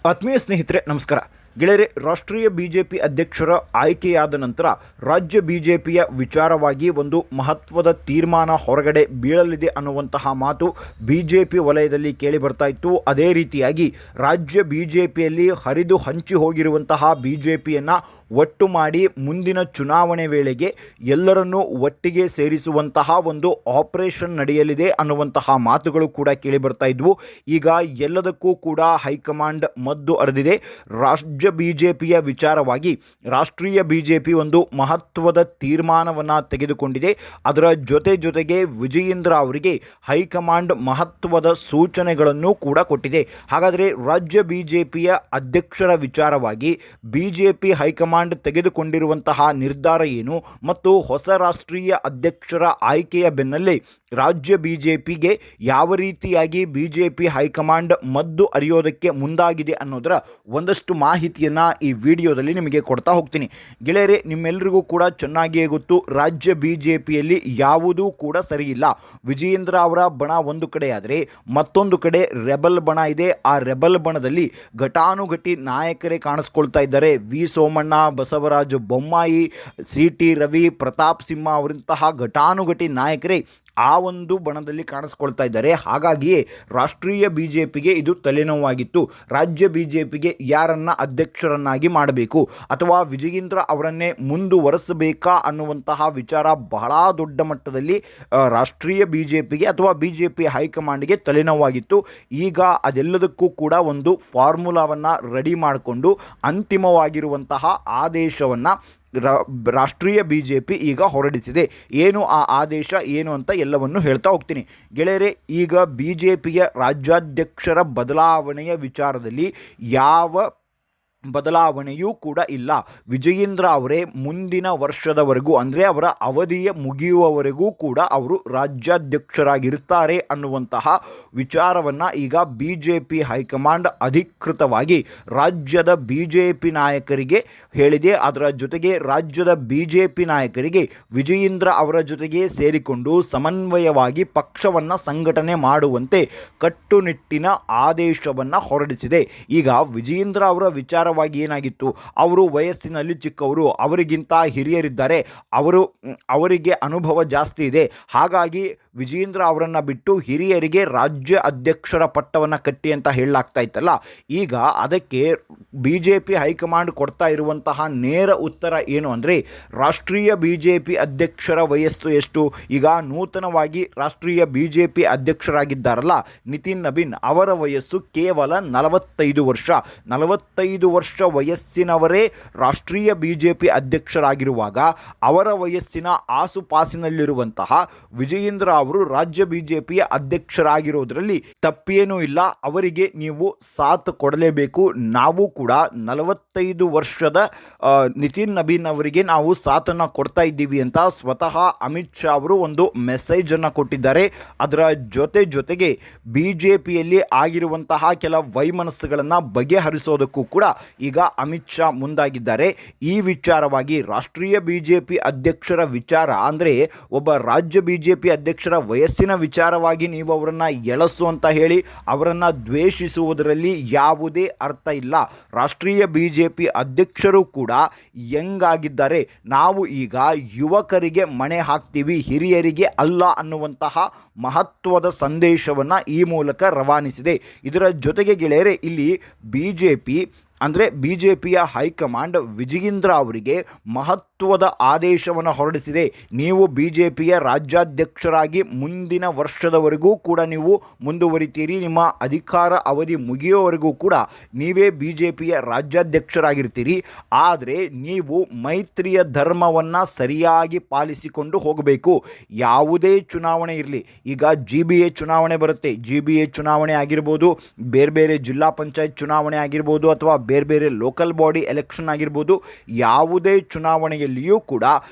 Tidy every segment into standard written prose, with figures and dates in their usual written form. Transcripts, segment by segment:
ಆತ್ಮೀಯ ಸ್ನೇಹಿತರೆ ನಮಸ್ಕಾರ. ಗೆಳೆಯರೆ, ರಾಷ್ಟ್ರೀಯ ಬಿಜೆಪಿ ಅಧ್ಯಕ್ಷರ ಆಯ್ಕೆಯಾದ ನಂತರ ರಾಜ್ಯ ಬಿಜೆಪಿಯ ವಿಚಾರವಾಗಿ ಒಂದು ಮಹತ್ವದ ತೀರ್ಮಾನ ಹೊರಗಡೆ ಬೀಳಲಿದೆ ಅನ್ನುವಂತಹ ಮಾತು ಬಿಜೆಪಿ ವಲಯದಲ್ಲಿ ಕೇಳಿ ಬರ್ತಾ ಇತ್ತು. ಅದೇ ರೀತಿಯಾಗಿ ರಾಜ್ಯ ಬಿಜೆಪಿಯಲ್ಲಿ ಹರಿದು ಹಂಚಿ ಹೋಗಿರುವಂತಹ ಬಿಜೆಪಿಯನ್ನು ಒಟ್ಟು ಮಾಡಿ ಮುಂದಿನ ಚುನಾವಣೆ ವೇಳೆಗೆ ಎಲ್ಲರನ್ನೂ ಒಟ್ಟಿಗೆ ಸೇರಿಸುವಂತಹ ಒಂದು ಆಪರೇಷನ್ ನಡೆಯಲಿದೆ ಅನ್ನುವಂತಹ ಮಾತುಗಳು ಕೂಡ ಕೇಳಿ ಬರ್ತಾ ಇದ್ವು. ಈಗ ಎಲ್ಲದಕ್ಕೂ ಕೂಡ ಹೈಕಮಾಂಡ್ ಮದ್ದು ಅರೆದಿದೆ. ರಾಜ್ಯ ಬಿಜೆಪಿಯ ವಿಚಾರವಾಗಿ ರಾಷ್ಟ್ರೀಯ ಬಿಜೆಪಿ ಒಂದು ಮಹತ್ವದ ತೀರ್ಮಾನವನ್ನು ತೆಗೆದುಕೊಂಡಿದೆ. ಅದರ ಜೊತೆಗೆ ವಿಜಯೇಂದ್ರ ಅವರಿಗೆ ಹೈಕಮಾಂಡ್ ಮಹತ್ವದ ಸೂಚನೆಗಳನ್ನು ಕೂಡ ಕೊಟ್ಟಿದೆ. ಹಾಗಾದರೆ ರಾಜ್ಯ ಬಿಜೆಪಿಯ ಅಧ್ಯಕ್ಷರ ವಿಚಾರವಾಗಿ ಬಿಜೆಪಿ ಹೈಕಮಾಂಡ್ ತೆಗೆದುಕೊಂಡಿರುವಂತಹ ನಿರ್ಧಾರ ಏನು ಮತ್ತು ಹೊಸ ರಾಷ್ಟ್ರೀಯ ಅಧ್ಯಕ್ಷರ ಆಯ್ಕೆಯ ಬೆನ್ನಲ್ಲೇ ರಾಜ್ಯ ಬಿಜೆಪಿಗೆ ಯಾವ ರೀತಿಯಾಗಿ ಬಿಜೆಪಿ ಹೈಕಮಾಂಡ್ ಮದ್ದು ಅರಿಯೋದಕ್ಕೆ ಮುಂದಾಗಿದೆ ಅನ್ನೋದರ ಒಂದಷ್ಟು ಮಾಹಿತಿಯನ್ನು ಈ ವಿಡಿಯೋದಲ್ಲಿ ನಿಮಗೆ ಕೊಡ್ತಾ ಹೋಗ್ತೀನಿ. ಗೆಳೆಯರೆ, ನಿಮ್ಮೆಲ್ಲರಿಗೂ ಕೂಡ ಚೆನ್ನಾಗಿಯೇ ಗೊತ್ತು, ರಾಜ್ಯ ಬಿಜೆಪಿಯಲ್ಲಿ ಯಾವುದೂ ಕೂಡ ಸರಿಯಿಲ್ಲ. ವಿಜಯೇಂದ್ರ ಅವರ ಬಣ ಒಂದು ಕಡೆ ಆದರೆ ಮತ್ತೊಂದು ಕಡೆ ರೆಬಲ್ ಬಣ ಇದೆ. ಆ ರೆಬಲ್ ಬಣದಲ್ಲಿ ಘಟಾನುಘಟಿ ನಾಯಕರೇ ಕಾಣಿಸ್ಕೊಳ್ತಾ ಇದ್ದಾರೆ. V Somanna, Basavaraj Bommai, C T. ರವಿ, ಪ್ರತಾಪ್ ಸಿಂಹ ಅವರಂತಹ ಘಟಾನುಘಟಿ ನಾಯಕರೇ ಆ ಒಂದು ಬಣದಲ್ಲಿ ಕಾಣಿಸ್ಕೊಳ್ತಾ ಇದ್ದಾರೆ. ಹಾಗಾಗಿಯೇ ರಾಷ್ಟ್ರೀಯ ಬಿಜೆಪಿಗೆ ಇದು ತಲೆನೋವಾಗಿತ್ತು. ರಾಜ್ಯ ಬಿಜೆಪಿಗೆ ಯಾರನ್ನ ಅಧ್ಯಕ್ಷರನ್ನಾಗಿ ಮಾಡಬೇಕು ಅಥವಾ ವಿಜಯೇಂದ್ರ ಅವರನ್ನೇ ಮುಂದುವರೆಸಬೇಕಾ ಅನ್ನುವಂತಹ ವಿಚಾರ ಬಹಳ ದೊಡ್ಡ ಮಟ್ಟದಲ್ಲಿ ರಾಷ್ಟ್ರೀಯ ಬಿಜೆಪಿಗೆ ಅಥವಾ ಬಿಜೆಪಿ ಹೈಕಮಾಂಡ್ಗೆ ತಲೆನೋವಾಗಿತ್ತು. ಈಗ ಅದೆಲ್ಲದಕ್ಕೂ ಕೂಡ ಒಂದು ಫಾರ್ಮುಲಾವನ್ನು ರೆಡಿ ಮಾಡಿಕೊಂಡು ಅಂತಿಮವಾಗಿರುವಂತಹ ಆದೇಶವನ್ನು ರಾಷ್ಟ್ರೀಯ ಬಿಜೆಪಿ ಈಗ ಹೊರಡಿಸಿದೆ. ಏನು ಆ ಆದೇಶ ಏನು ಅಂತ ಎಲ್ಲವನ್ನು ಹೇಳ್ತಾ ಹೋಗ್ತೀನಿ. ಗೆಳೆಯರೆ, ಈಗ ಬಿಜೆಪಿಯ ರಾಜ್ಯಾಧ್ಯಕ್ಷರ ಬದಲಾವಣೆಯ ವಿಚಾರದಲ್ಲಿ ಯಾವ ಬದಲಾವಣೆಯೂ ಕೂಡ ಇಲ್ಲ. ವಿಜಯೇಂದ್ರ ಅವರೇ ಮುಂದಿನ ವರ್ಷದವರೆಗೂ ಅಂದರೆ ಅವರ ಅವಧಿಯ ಮುಗಿಯುವವರೆಗೂ ಕೂಡ ಅವರು ರಾಜ್ಯಾಧ್ಯಕ್ಷರಾಗಿರ್ತಾರೆ ಅನ್ನುವಂತಹ ವಿಚಾರವನ್ನು ಈಗ ಬಿಜೆಪಿ ಹೈಕಮಾಂಡ್ ಅಧಿಕೃತವಾಗಿ ರಾಜ್ಯದ ಬಿಜೆಪಿ ನಾಯಕರಿಗೆ ಹೇಳಿದೆ. ಅದರ ಜೊತೆಗೆ ರಾಜ್ಯದ ಬಿಜೆಪಿ ನಾಯಕರಿಗೆ ವಿಜಯೇಂದ್ರ ಅವರ ಜೊತೆಗೆ ಸೇರಿಕೊಂಡು ಸಮನ್ವಯವಾಗಿ ಪಕ್ಷವನ್ನು ಸಂಘಟನೆ ಮಾಡುವಂತೆ ಕಟ್ಟುನಿಟ್ಟಿನ ಆದೇಶವನ್ನು ಹೊರಡಿಸಿದೆ. ಈಗ ವಿಜಯೇಂದ್ರ ಅವರ ವಿಚಾರ ಏನಾಗಿತ್ತು, ಅವರು ವಯಸ್ಸಿನಲ್ಲಿ ಚಿಕ್ಕವರು, ಅವರಿಗಿಂತ ಹಿರಿಯರಿದ್ದಾರೆ, ಅವರಿಗೆ ಅನುಭವ ಜಾಸ್ತಿ ಇದೆ. ಹಾಗಾಗಿ ವಿಜಯೇಂದ್ರ ಅವರನ್ನು ಬಿಟ್ಟು ಹಿರಿಯರಿಗೆ ರಾಜ್ಯ ಅಧ್ಯಕ್ಷರ ಪಟ್ಟವನ್ನು ಕಟ್ಟಿ ಅಂತ ಹೇಳಲಾಗ್ತಾ ಇತ್ತಲ್ಲ. ಈಗ ಅದಕ್ಕೆ ಬಿಜೆಪಿ ಹೈಕಮಾಂಡ್ ಕೊಡ್ತಾ ಇರುವಂತಹ ನೇರ ಉತ್ತರ ಏನು ಅಂದರೆ, ರಾಷ್ಟ್ರೀಯ ಬಿಜೆಪಿ ಅಧ್ಯಕ್ಷರ ವಯಸ್ಸು ಎಷ್ಟು? ಈಗ ನೂತನವಾಗಿ ರಾಷ್ಟ್ರೀಯ ಬಿಜೆಪಿ ಅಧ್ಯಕ್ಷರಾಗಿದ್ದಾರಲ್ಲ ನಿತಿನ್ ನಬೀನ್, ಅವರ ವಯಸ್ಸು ಕೇವಲ 45 ವರ್ಷ. 45 ವರ್ಷ ವಯಸ್ಸಿನವರೇ ರಾಷ್ಟ್ರೀಯ ಬಿಜೆಪಿ ಅಧ್ಯಕ್ಷರಾಗಿರುವಾಗ ಅವರ ವಯಸ್ಸಿನ ಆಸುಪಾಸಿನಲ್ಲಿರುವಂತಹ ವಿಜಯೇಂದ್ರ ಅವರು ರಾಜ್ಯ ಬಿಜೆಪಿಯ ಅಧ್ಯಕ್ಷರಾಗಿರೋದ್ರಲ್ಲಿ ತಪ್ಪೇನೂ ಇಲ್ಲ. ಅವರಿಗೆ ನೀವು ಸಾಥ್ ಕೊಡಲೇಬೇಕು. ನಾವು ಕೂಡ 45 ವರ್ಷದ ನಿತಿನ್ ನಬೀನ್ ಅವರಿಗೆ ನಾವು ಸಾಥನ್ನು ಕೊಡ್ತಾ ಇದ್ದೀವಿ ಅಂತ ಸ್ವತಃ ಅಮಿತ್ ಶಾ ಅವರು ಒಂದು ಮೆಸೇಜನ್ನು ಕೊಟ್ಟಿದ್ದಾರೆ. ಅದರ ಜೊತೆಗೆ ಬಿಜೆಪಿಯಲ್ಲಿ ಆಗಿರುವಂತಹ ಕೆಲ ವೈಮನಸ್ಸುಗಳನ್ನು ಬಗೆಹರಿಸೋದಕ್ಕೂ ಕೂಡ ಈಗ ಅಮಿತ್ ಶಾ ಮುಂದಾಗಿದ್ದಾರೆ. ಈ ವಿಚಾರವಾಗಿ ರಾಷ್ಟ್ರೀಯ ಬಿಜೆಪಿ ಅಧ್ಯಕ್ಷರ ವಿಚಾರ ಅಂದರೆ ಒಬ್ಬ ರಾಜ್ಯ ಬಿಜೆಪಿ ಅಧ್ಯಕ್ಷರ ವಯಸ್ಸಿನ ವಿಚಾರವಾಗಿ ನೀವು ಅವರನ್ನು ಎಳಸು ಅಂತ ಹೇಳಿ ಅವರನ್ನು ದ್ವೇಷಿಸುವುದರಲ್ಲಿ ಯಾವುದೇ ಅರ್ಥ ಇಲ್ಲ. ರಾಷ್ಟ್ರೀಯ ಬಿಜೆಪಿ ಅಧ್ಯಕ್ಷರು ಕೂಡ ಯಂಗಾಗಿದ್ದಾರೆ. ನಾವು ಈಗ ಯುವಕರಿಗೆ ಮಣೆ ಹಾಕ್ತೀವಿ, ಹಿರಿಯರಿಗೆ ಅಲ್ಲ ಅನ್ನುವಂತಹ ಮಹತ್ವದ ಸಂದೇಶವನ್ನು ಈ ಮೂಲಕ ರವಾನಿಸಿದೆ. ಇದರ ಜೊತೆಗೆ ಗೆಳೆಯರೆ, ಇಲ್ಲಿ ಬಿಜೆಪಿಯ ಹೈಕಮಾಂಡ್ ವಿಜಯೇಂದ್ರ ಅವರಿಗೆ ಮಹತ್ವದ ಆದೇಶವನ್ನು ಹೊರಡಿಸಿದೆ. ನೀವು ಬಿಜೆಪಿಯ ರಾಜ್ಯಾಧ್ಯಕ್ಷರಾಗಿ ಮುಂದಿನ ವರ್ಷದವರೆಗೂ ಕೂಡ ನೀವು ಮುಂದುವರಿತೀರಿ. ನಿಮ್ಮ ಅಧಿಕಾರ ಅವಧಿ ಮುಗಿಯುವವರೆಗೂ ಕೂಡ ನೀವೇ ಬಿಜೆಪಿಯ ರಾಜ್ಯಾಧ್ಯಕ್ಷರಾಗಿರ್ತೀರಿ. ಆದರೆ ನೀವು ಮೈತ್ರಿಯ ಧರ್ಮವನ್ನು ಸರಿಯಾಗಿ ಪಾಲಿಸಿಕೊಂಡು ಹೋಗಬೇಕು. ಯಾವುದೇ ಚುನಾವಣೆ ಇರಲಿ, ಈಗ GBA ಚುನಾವಣೆ ಬರುತ್ತೆ, GBA ಚುನಾವಣೆ ಆಗಿರ್ಬೋದು, ಬೇರೆ ಜಿಲ್ಲಾ ಪಂಚಾಯತ್ ಚುನಾವಣೆ ಆಗಿರ್ಬೋದು, ಅಥವಾ ಬೇರೆ ಲೋಕಲ್ ಬಾಡಿ ಎಲೆಕ್ಷನ್ ಆಗಿರ್ಬೋದು, ಯಾವುದೇ ಚುನಾವಣೆಯಲ್ಲಿಯೂ ಕೂಡ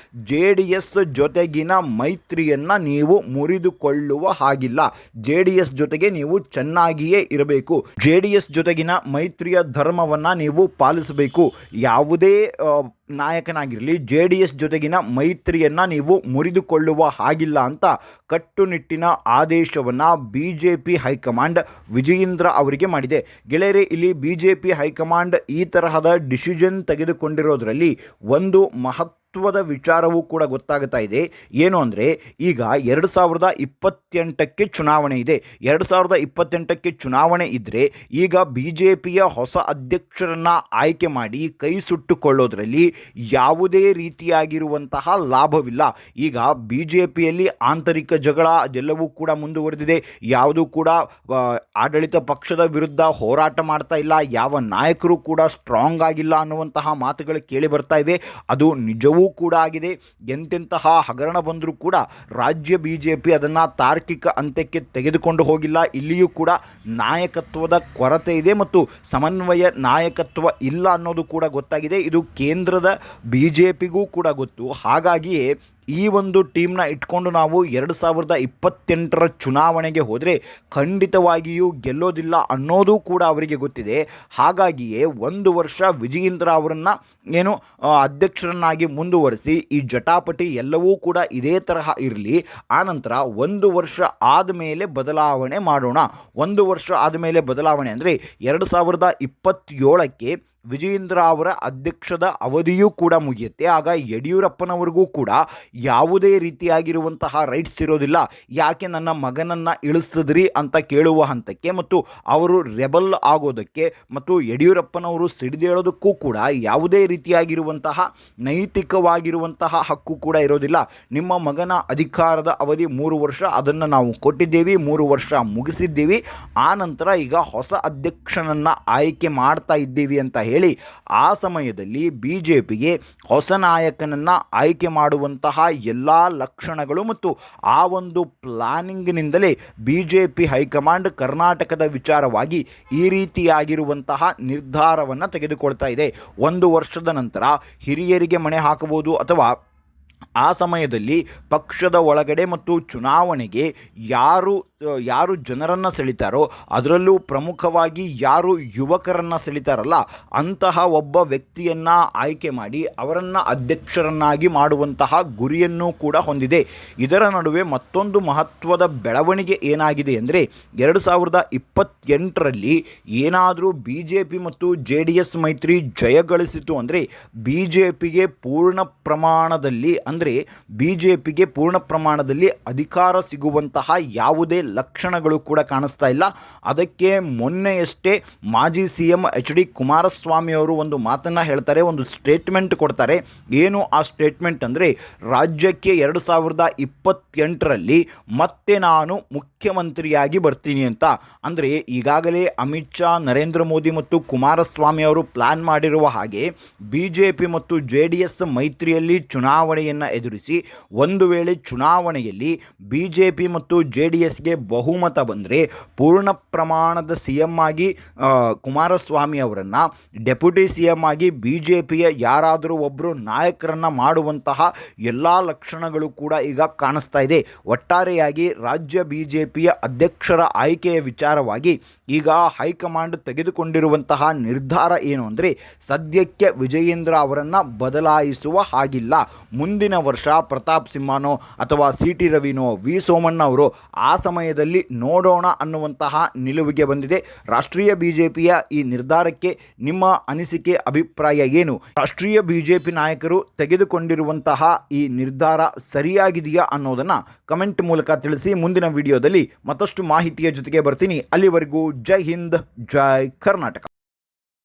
JDS ಜೊತೆಗಿನ ಮೈತ್ರಿಯನ್ನು ನೀವು ಮುರಿದುಕೊಳ್ಳುವ ಹಾಗಿಲ್ಲ. JDS ಜೊತೆಗೆ ನೀವು ಚೆನ್ನಾಗಿಯೇ ಇರಬೇಕು. JDS ಜೊತೆಗಿನ ಮೈತ್ರಿಯ ಧರ್ಮವನ್ನು ನೀವು ಪಾಲಿಸಬೇಕು. ಯಾವುದೇ ನಾಯಕನಾಗಿರಲಿ JDS ಜೊತೆಗಿನ ಮೈತ್ರಿಯನ್ನು ನೀವು ಮುರಿದುಕೊಳ್ಳುವ ಹಾಗಿಲ್ಲ ಅಂತ ಕಟ್ಟುನಿಟ್ಟಿನ ಆದೇಶವನ್ನು BJP ಹೈಕಮಾಂಡ್ ವಿಜಯೇಂದ್ರ ಅವರಿಗೆ ಮಾಡಿದೆ. ಗೆಳೆಯರೇ, ಇಲ್ಲಿ BJP ಹೈಕಮಾಂಡ್ ಈ ತರಹದ ಡಿಸಿಷನ್ ತೆಗೆದುಕೊಂಡಿರೋದ್ರಲ್ಲಿ ಒಂದು ಮಹತ್ವದ ವಿಚಾರವೂ ಕೂಡ ಗೊತ್ತಾಗ್ತಾ ಇದೆ. ಏನು ಅಂದರೆ, ಈಗ 2028ಕ್ಕೆ ಚುನಾವಣೆ ಇದೆ. 2028ಕ್ಕೆ ಚುನಾವಣೆ ಇದ್ದರೆ ಈಗ BJPಯ ಹೊಸ ಅಧ್ಯಕ್ಷರನ್ನು ಆಯ್ಕೆ ಮಾಡಿ ಕೈ ಸುಟ್ಟುಕೊಳ್ಳೋದ್ರಲ್ಲಿ ಯಾವುದೇ ರೀತಿಯಾಗಿರುವಂತಹ ಲಾಭವಿಲ್ಲ. ಈಗ BJPಯಲ್ಲಿ ಆಂತರಿಕ ಜಗಳ ಅದೆಲ್ಲವೂ ಕೂಡ ಮುಂದುವರೆದಿದೆ. ಯಾವುದೂ ಕೂಡ ಆಡಳಿತ ಪಕ್ಷದ ವಿರುದ್ಧ ಹೋರಾಟ ಮಾಡ್ತಾ ಇಲ್ಲ, ಯಾವ ನಾಯಕರು ಕೂಡ ಸ್ಟ್ರಾಂಗ್ ಆಗಿಲ್ಲ ಅನ್ನುವಂತಹ ಮಾತುಗಳು ಕೇಳಿ ಬರ್ತಾ ಇವೆ. ಅದು ನಿಜವೂ ಕೂಡ ಆಗಿದೆ. ಎಂತೆಂತಹ ಹಗರಣ ಬಂದರೂ ಕೂಡ ರಾಜ್ಯ BJP ಅದನ್ನು ತಾರ್ಕಿಕ ಅಂತ್ಯಕ್ಕೆ ತೆಗೆದುಕೊಂಡು ಹೋಗಿಲ್ಲ. ಇಲ್ಲಿಯೂ ಕೂಡ ನಾಯಕತ್ವದ ಕೊರತೆ ಇದೆ ಮತ್ತು ಸಮನ್ವಯ ನಾಯಕತ್ವ ಇಲ್ಲ ಅನ್ನೋದು ಕೂಡ ಗೊತ್ತಾಗಿದೆ. ಇದು ಕೇಂದ್ರದ BJPಗೂ ಕೂಡ ಗೊತ್ತು. ಹಾಗಾಗಿಯೇ ಈ ಒಂದು ಟೀಮ್ನ ಇಟ್ಕೊಂಡು ನಾವು 2028ರ ಚುನಾವಣೆಗೆ ಹೋದರೆ ಖಂಡಿತವಾಗಿಯೂ ಗೆಲ್ಲೋದಿಲ್ಲ ಅನ್ನೋದು ಕೂಡ ಅವರಿಗೆ ಗೊತ್ತಿದೆ. ಹಾಗಾಗಿಯೇ ಒಂದು ವರ್ಷ ವಿಜಯೇಂದ್ರ ಅವರನ್ನು ಅಧ್ಯಕ್ಷರನ್ನಾಗಿ ಮುಂದುವರಿಸಿ ಈ ಜಟಾಪಟಿ ಎಲ್ಲವೂ ಕೂಡ ಇದೇ ತರಹ ಇರಲಿ. ಆನಂತರ ಒಂದು ವರ್ಷ ಆದಮೇಲೆ ಬದಲಾವಣೆ ಮಾಡೋಣ. ಒಂದು ವರ್ಷ ಆದಮೇಲೆ ಬದಲಾವಣೆ ಅಂದರೆ 2027ಕ್ಕೆ ವಿಜಯೇಂದ್ರ ಅವರ ಅಧ್ಯಕ್ಷದ ಅವಧಿಯೂ ಕೂಡ ಮುಗಿಯುತ್ತೆ. ಆಗ ಯಡಿಯೂರಪ್ಪನವರಿಗೂ ಕೂಡ ಯಾವುದೇ ರೀತಿಯಾಗಿರುವಂತಹ ರೈಟ್ಸ್ ಇರೋದಿಲ್ಲ. ಯಾಕೆ ನನ್ನ ಮಗನನ್ನು ಇಳಿಸಿದ್ರಿ ಅಂತ ಕೇಳುವ ಹಂತಕ್ಕೆ ಮತ್ತು ಅವರು ರೆಬಲ್ ಆಗೋದಕ್ಕೆ ಮತ್ತು ಯಡಿಯೂರಪ್ಪನವರು ಸಿಡಿದೇಳೋದಕ್ಕೂ ಕೂಡ ಯಾವುದೇ ರೀತಿಯಾಗಿರುವಂತಹ ನೈತಿಕವಾಗಿರುವಂತಹ ಹಕ್ಕು ಕೂಡ ಇರೋದಿಲ್ಲ. ನಿಮ್ಮ ಮಗನ ಅಧಿಕಾರದ ಅವಧಿ 3 ವರ್ಷ, ಅದನ್ನು ನಾವು ಕೊಟ್ಟಿದ್ದೇವೆ, 3 ವರ್ಷ ಮುಗಿಸಿದ್ದೀವಿ. ಆ ನಂತರ ಈಗ ಹೊಸ ಅಧ್ಯಕ್ಷನನ್ನು ಆಯ್ಕೆ ಮಾಡ್ತಾ ಇದ್ದೀವಿ ಅಂತ ಹೇಳಿ ಆ ಸಮಯದಲ್ಲಿ BJPಗೆ ಹೊಸ ನಾಯಕನನ್ನು ಆಯ್ಕೆ ಮಾಡುವಂತಹ ಎಲ್ಲ ಲಕ್ಷಣಗಳು ಮತ್ತು ಆ ಒಂದು ಪ್ಲಾನಿಂಗ್ನಿಂದಲೇ BJP ಹೈಕಮಾಂಡ್ ಕರ್ನಾಟಕದ ವಿಚಾರವಾಗಿ ಈ ರೀತಿಯಾಗಿರುವಂತಹ ನಿರ್ಧಾರವನ್ನು ತೆಗೆದುಕೊಳ್ತಾ ಇದೆ. ಒಂದು ವರ್ಷದ ನಂತರ ಹಿರಿಯರಿಗೆ ಮಣೆ ಹಾಕಬಹುದು ಅಥವಾ ಆ ಸಮಯದಲ್ಲಿ ಪಕ್ಷದ ಒಳಗಡೆ ಮತ್ತು ಚುನಾವಣೆಗೆ ಯಾರು ಜನರನ್ನು ಸೆಳಿತಾರೋ, ಅದರಲ್ಲೂ ಪ್ರಮುಖವಾಗಿ ಯಾರು ಯುವಕರನ್ನು ಸೆಳಿತಾರಲ್ಲ ಅಂತಹ ಒಬ್ಬ ವ್ಯಕ್ತಿಯನ್ನು ಆಯ್ಕೆ ಮಾಡಿ ಅವರನ್ನು ಅಧ್ಯಕ್ಷರನ್ನಾಗಿ ಮಾಡುವಂತಹ ಗುರಿಯನ್ನು ಕೂಡ ಹೊಂದಿದೆ. ಇದರ ನಡುವೆ ಮತ್ತೊಂದು ಮಹತ್ವದ ಬೆಳವಣಿಗೆ ಏನಾಗಿದೆ ಅಂದರೆ 2028ರಲ್ಲಿ ಏನಾದರೂ BJP ಮತ್ತು JDS ಮೈತ್ರಿ ಜಯಗಳಿಸಿತು ಅಂದರೆ BJPಗೆ ಪೂರ್ಣ ಪ್ರಮಾಣದಲ್ಲಿ ಅಧಿಕಾರ ಸಿಗುವಂತಹ ಯಾವುದೇ ಲಕ್ಷಣಗಳು ಕೂಡ ಕಾಣಿಸ್ತಾ ಇಲ್ಲ. ಅದಕ್ಕೆ ಮೊನ್ನೆಯಷ್ಟೇ ಮಾಜಿ CM HD ಕುಮಾರಸ್ವಾಮಿ ಅವರು ಒಂದು ಮಾತನ್ನು ಹೇಳ್ತಾರೆ, ಒಂದು ಸ್ಟೇಟ್ಮೆಂಟ್ ಕೊಡ್ತಾರೆ. ಏನು ಆ ಸ್ಟೇಟ್ಮೆಂಟ್ ಅಂದರೆ, ರಾಜ್ಯಕ್ಕೆ 2028ರಲ್ಲಿ ಮತ್ತೆ ನಾನು ಮುಖ್ಯಮಂತ್ರಿಯಾಗಿ ಬರ್ತೀನಿ ಅಂತ. ಅಂದರೆ ಈಗಾಗಲೇ ಅಮಿತ್ ಶಾ, ನರೇಂದ್ರ ಮೋದಿ ಮತ್ತು ಕುಮಾರಸ್ವಾಮಿ ಅವರು ಪ್ಲಾನ್ ಮಾಡಿರುವ ಹಾಗೆ BJP ಮತ್ತು JDS ಮೈತ್ರಿಯಲ್ಲಿ ಚುನಾವಣೆಯನ್ನು ಎದುರಿಸಿ ಒಂದು ವೇಳೆ ಚುನಾವಣೆಯಲ್ಲಿ BJP ಮತ್ತು JDSಗೆ ಬಹುಮತ ಬಂದರೆ ಪೂರ್ಣ ಪ್ರಮಾಣದ CM ಆಗಿ ಕುಮಾರಸ್ವಾಮಿ ಅವರನ್ನು, ಡೆಪ್ಯೂಟಿ CM ಆಗಿ BJPಯ ಯಾರಾದರೂ ಒಬ್ಬರು ನಾಯಕರನ್ನು ಮಾಡುವಂತಹ ಎಲ್ಲ ಲಕ್ಷಣಗಳು ಕೂಡ ಈಗ ಕಾಣಿಸ್ತಾ ಇದೆ. ಒಟ್ಟಾರೆಯಾಗಿ ರಾಜ್ಯ BJPಯ ಅಧ್ಯಕ್ಷರ ಆಯ್ಕೆಯ ವಿಚಾರವಾಗಿ ಈಗ ಹೈಕಮಾಂಡ್ ತೆಗೆದುಕೊಂಡಿರುವಂತಹ ನಿರ್ಧಾರ ಏನು ಅಂದರೆ, ಸದ್ಯಕ್ಕೆ ವಿಜಯೇಂದ್ರ ಅವರನ್ನು ಬದಲಾಯಿಸುವ ಹಾಗಿಲ್ಲ. ಮುಂದಿನ ವರ್ಷ ಪ್ರತಾಪ್ ಸಿಂಹನೋ ಅಥವಾ CT ರವಿನೋ, ವಿ ಸೋಮಣ್ಣ ಅವರು ಆ ಸಮಯದಲ್ಲಿ ನೋಡೋಣ ಅನ್ನುವಂತಹ ನಿಲುವಿಗೆ ಬಂದಿದೆ. ರಾಷ್ಟ್ರೀಯ BJPಯ ಈ ನಿರ್ಧಾರಕ್ಕೆ ನಿಮ್ಮ ಅನಿಸಿಕೆ, ಅಭಿಪ್ರಾಯ ಏನು? ರಾಷ್ಟ್ರೀಯ BJP ನಾಯಕರು ತೆಗೆದುಕೊಂಡಿರುವಂತಹ ಈ ನಿರ್ಧಾರ ಸರಿಯಾಗಿದೆಯಾ ಅನ್ನೋದನ್ನು ಕಮೆಂಟ್ ಮೂಲಕ ತಿಳಿಸಿ. ಮುಂದಿನ ವಿಡಿಯೋದಲ್ಲಿ ಮತ್ತಷ್ಟು ಮಾಹಿತಿಯ ಜೊತೆಗೆ ಬರ್ತೀನಿ. ಅಲ್ಲಿವರೆಗೂ ಜೈ ಹಿಂದ್, ಜೈ ಕರ್ನಾಟಕ.